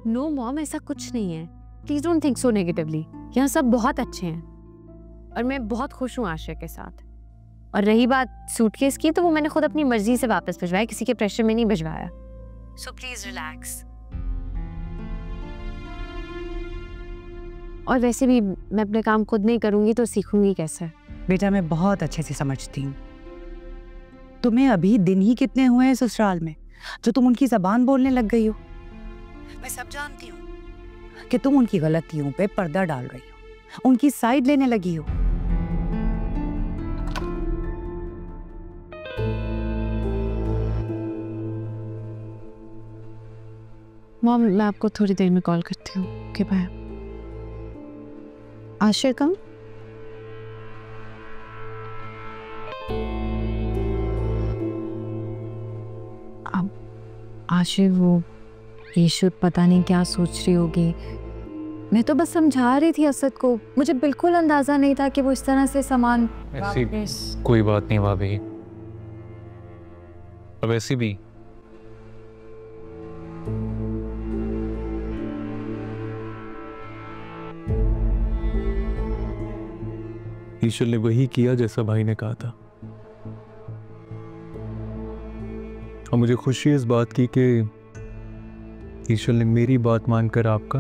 No mom, ऐसा कुछ नहीं है। Please don't think so negatively. यहाँ सब बहुत अच्छे हैं और मैं बहुत खुश हूँ आशय के साथ। और रही बात सूटकेस की, तो वो मैंने खुद अपनी मर्जी से वापस भिजवाया, किसी के प्रेशर में नहीं भिजवाया। So please relax. और वैसे भी मैं अपने काम खुद नहीं करूंगी तो सीखूंगी कैसे? बेटा मैं बहुत अच्छे से समझती हूँ। तुम्हें अभी दिन ही कितने हुए हैं ससुराल में जो तुम उनकी जबान बोलने लग गई हो। मैं सब जानती हूँ कि तुम उनकी गलतियों पे पर्दा डाल रही हो, उनकी साइड लेने लगी हो। मॉम, मैं आपको थोड़ी देर में कॉल करती हूँ। Okay bye. आशय कम। अब आशय, वो ईशु पता नहीं क्या सोच रही होगी। मैं तो बस समझा रही थी असद को, मुझे बिल्कुल अंदाजा नहीं था कि वो इस तरह से सामान। ऐसी कोई बात नहीं भाभी। अब ऐसी भी ईश्वर ने वही किया जैसा भाई ने कहा था। और मुझे खुशी इस बात की कि ईश्वर ने मेरी बात मानकर आपका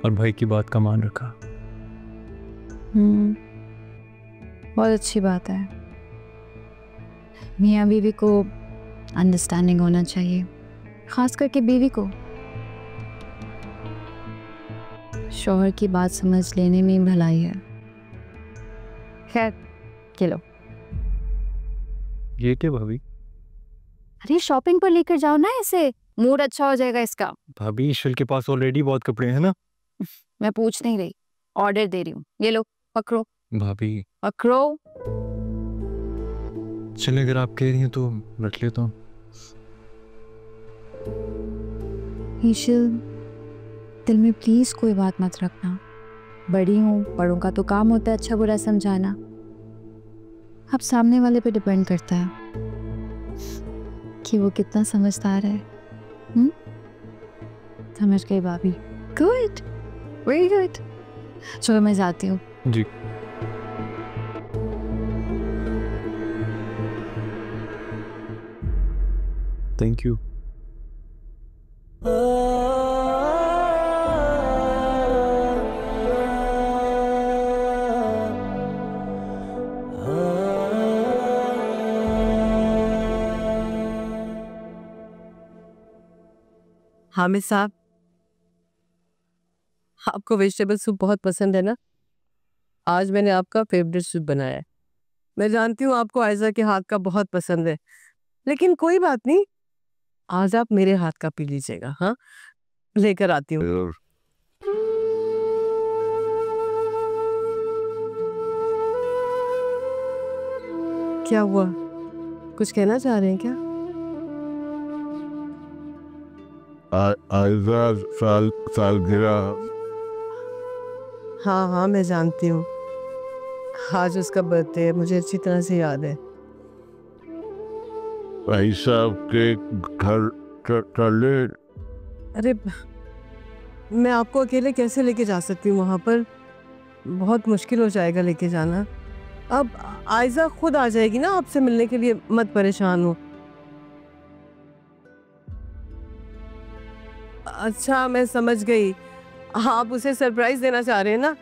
और भाई की बात का मान रखा। बहुत अच्छी बात है। मियाँ बीवी को अंडरस्टैंडिंग होना चाहिए, खास करके बीवी को। शौहर की बात समझ लेने में भलाई है। खैर, ये लो। ये क्या भाभी? अरे शॉपिंग पर लेकर जाओ ना, ऐसे मूड अच्छा हो जाएगा इसका। भाभी ईश्वर के पास ऑलरेडी बहुत कपड़े हैं ना। मैं पूछ नहीं रही, ऑर्डर दे रही हूँ। ये लो, पकड़ो। भाभी पकड़ो। चले, अगर आप कह रही हैं तो रख लेता हूँ। ईशल, दिल में प्लीज कोई बात मत रखना। बड़ी हूँ, बड़ों का तो काम होता है अच्छा बुरा समझाना। अब सामने वाले पे डिपेंड करता है कि वो कितना समझदार है। समझ गई भाभी? Good, very good. चलो मैं जाती हूँ। जी। Thank you. हामिद साहब, आपको वेजिटेबल सूप बहुत पसंद है ना? आज मैंने आपका फेवरेट सूप बनाया है। मैं जानती हूँ आपको आयजा के हाथ का बहुत पसंद है, लेकिन कोई बात नहीं, आज आप मेरे हाथ का पी लीजिएगा। हाँ, लेकर आती हूँ। क्या हुआ, कुछ कहना चाह रहे हैं क्या? आयजा सालगिरह। हाँ हाँ, मैं जानती हूँ, आज उसका बर्थडे है, मुझे अच्छी तरह से याद है। भाई साहब के घर चले। अरे मैं आपको अकेले कैसे लेके जा सकती हूँ वहाँ पर? बहुत मुश्किल हो जाएगा लेके जाना। अब आयजा खुद आ जाएगी ना आपसे मिलने के लिए, मत परेशान हो। अच्छा, मैं समझ गई, आप उसे सरप्राइज देना चाह रहे हैं ना?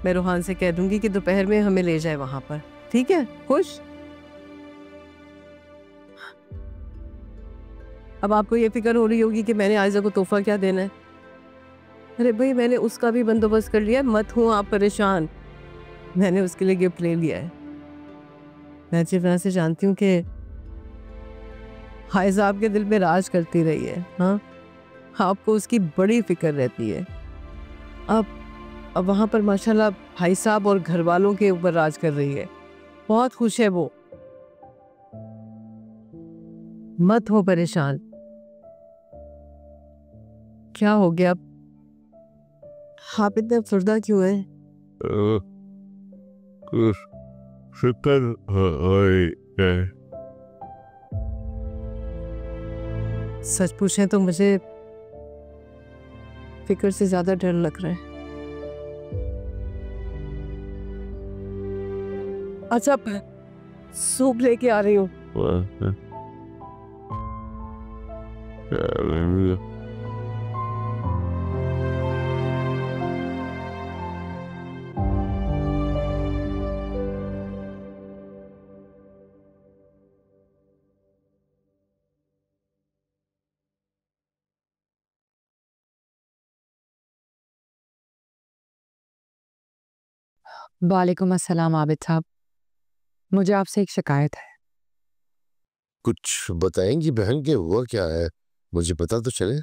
मैं रोहान से कह दूंगी कि दोपहर में हमें ले जाए वहां पर। ठीक है? खुश? अब आपको ये फिक्र हो रही होगी कि मैंने आयजा को तोहफा क्या देना है। अरे भाई, मैंने उसका भी बंदोबस्त कर लिया है, मत हो आप परेशान। मैंने उसके लिए गिफ्ट ले लिया है। मैं अच्छी तरह से जानती हूँ कि आयजा आपके दिल में राज करती रही है। हाँ, आपको उसकी बड़ी फिक्र रहती है। अब वहां पर माशाल्लाह भाई साहब और घर वालों के ऊपर राज कर रही है, बहुत खुश है वो। मत हो परेशान। क्या हो गया, आप इतने फुर्दा क्यों हैं? फिक्र है। सच पूछें तो मुझे फिक्र से ज्यादा डर लग रहा है। अच्छा, सूप लेके आ रही हूँ। वालेकुम अस्सलाम आबिद साहब, मुझे आपसे एक शिकायत है। कुछ बताएंगी बहन के हुआ क्या है, मुझे पता तो चले।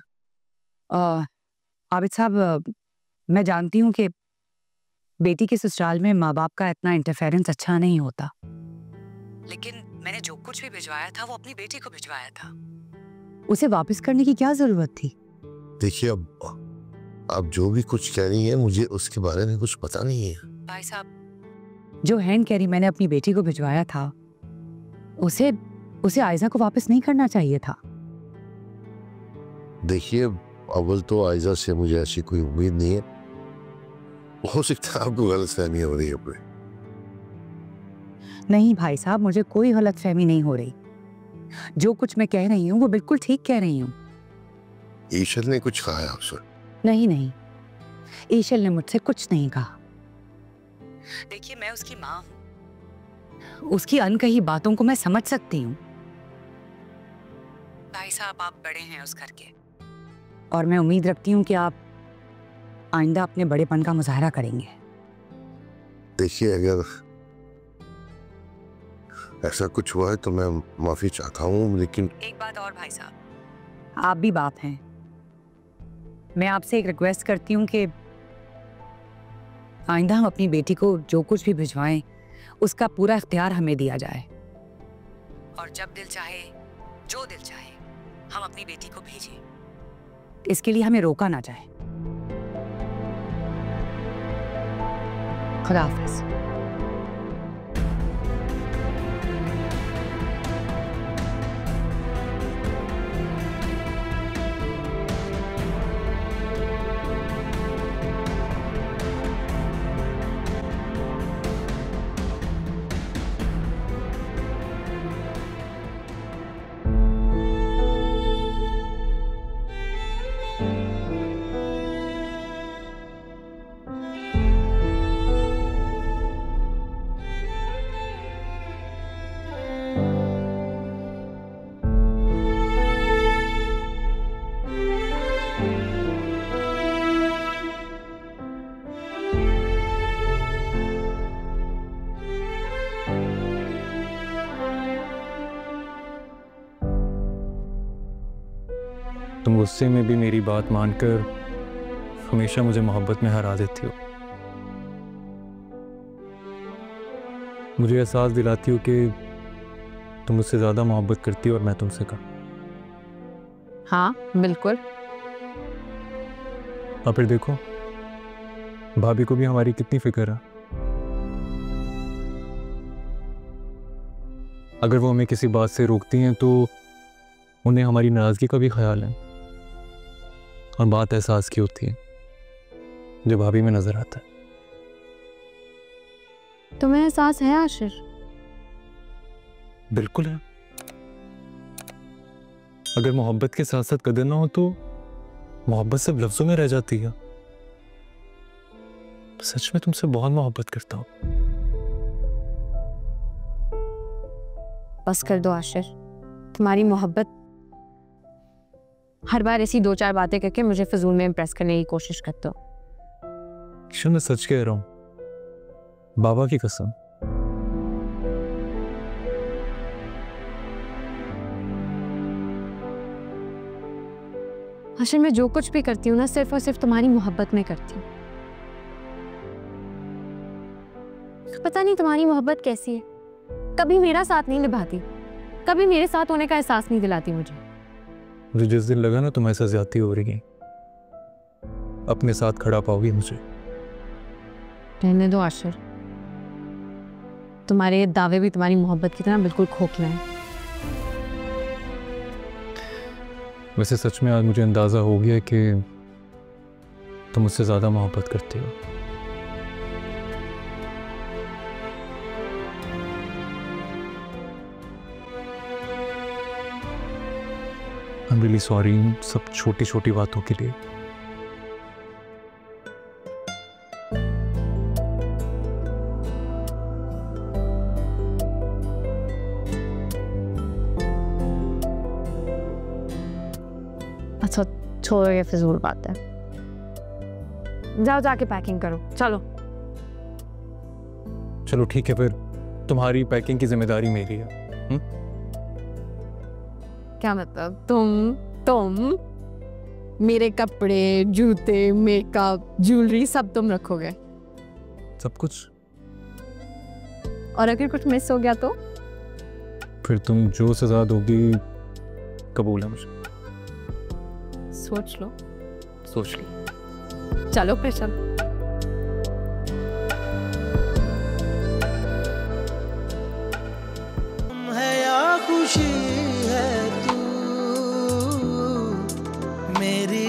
आबिद साहब, मैं जानती हूँ कि बेटी के ससुराल में माँ बाप का इतना इंटरफेरेंस अच्छा नहीं होता, लेकिन मैंने जो कुछ भी भिजवाया था वो अपनी बेटी को भिजवाया था। उसे वापस करने की क्या जरूरत थी? देखिए, अब आप जो भी कुछ कह रही हैं मुझे उसके बारे में कुछ पता नहीं है। भाई साहब, जो हैंड कैरी मैंने अपनी बेटी को भिजवाया था उसे उसे आयजा को वापस नहीं करना चाहिए था। देखिए, अव्वल तो आयजा से मुझे ऐसी कोई उम्मीद नहीं है, हो सकता है आपको गलतफहमी हो रही है अपने। नहीं भाई साहब, मुझे कोई गलतफहमी नहीं हो रही। जो कुछ मैं कह रही हूँ वो बिल्कुल ठीक कह रही हूँ। ईशल ने कुछ कहा है आपसे? नहीं नहीं, ईशल ने मुझसे कुछ नहीं कहा। देखिए, मैं उसकी माँ हूँ, उसकी अनकही बातों को मैं समझ सकती हूँ। भाई साहब, आप बड़े हैं उस घर के, और मैं उम्मीद रखती हूँ कि आप आइंदा अपने बड़ेपन का मुजाहरा करेंगे। देखिए, अगर ऐसा कुछ हुआ है तो मैं माफी चाहता हूँ, लेकिन एक बात और भाई साहब, आप भी बाप हैं, मैं आपसे एक रिक्वेस्ट करती हूँ कि आइंदा हम अपनी बेटी को जो कुछ भी भिजवाएं उसका पूरा इख्तियार हमें दिया जाए, और जब दिल चाहे, जो दिल चाहे, हम अपनी बेटी को भेजें। इसके लिए हमें रोका ना जाए। खुदा हाफिज। तुम गुस्से में भी मेरी बात मानकर हमेशा मुझे मोहब्बत में हरा देती हो। मुझे एहसास दिलाती हो कि तुम मुझसे ज़्यादा मोहब्बत करती हो और मैं तुमसे कम। हाँ बिल्कुल। और फिर देखो, भाभी को भी हमारी कितनी फिक्र है। अगर वो हमें किसी बात से रोकती हैं तो उन्हें हमारी नाराज़गी का भी ख्याल है, और बात एहसास की होती है जो भाभी में नजर आता है। तुम्हें एहसास है आशिर? बिल्कुल है। अगर मोहब्बत के साथ साथ कदर ना हो तो मोहब्बत सिर्फ लफ्जों में रह जाती है। सच में तुमसे बहुत मोहब्बत करता हूँ। बस कर दो आशिर, तुम्हारी मोहब्बत हर बार ऐसी दो चार बातें करके मुझे फजूल में इम्प्रेस करने की कोशिश करते हो। मैं सच कह रहा हूँ, बाबा की कसम। आशिर, मैं जो कुछ भी करती हूँ ना, सिर्फ और सिर्फ तुम्हारी मोहब्बत में करती हूँ। पता नहीं तुम्हारी मोहब्बत कैसी है, कभी मेरा साथ नहीं निभाती, कभी मेरे साथ होने का एहसास नहीं दिलाती मुझे। जिस दिन लगा ना तुम ऐसा ज्यादती हो रही है, अपने साथ खड़ा पाओगी मुझे। रहने दो आशिर, तुम्हारे ये दावे भी तुम्हारी मोहब्बत की तरह बिल्कुल खोखले हैं। वैसे सच में आज मुझे अंदाजा हो गया कि तुम मुझसे ज़्यादा मोहब्बत करती हो। I'm really sorry इन सब छोटी छोटी बातों के लिए। अच्छा छोड़ो, ये फिजूल बात है। जाओ जाके पैकिंग करो, चलो। चलो ठीक है, फिर तुम्हारी पैकिंग की जिम्मेदारी मेरी है। क्या मतलब? तुम मेरे कपड़े, जूते, मेकअप, ज्वेलरी सब तुम रखोगे? सब कुछ। और अगर कुछ मिस हो गया तो? फिर तुम जो सजा दोगी कबूल है मुझे। सोच लो। सोच लो। चलो फिर चलो। है या खुशी है तू मेरी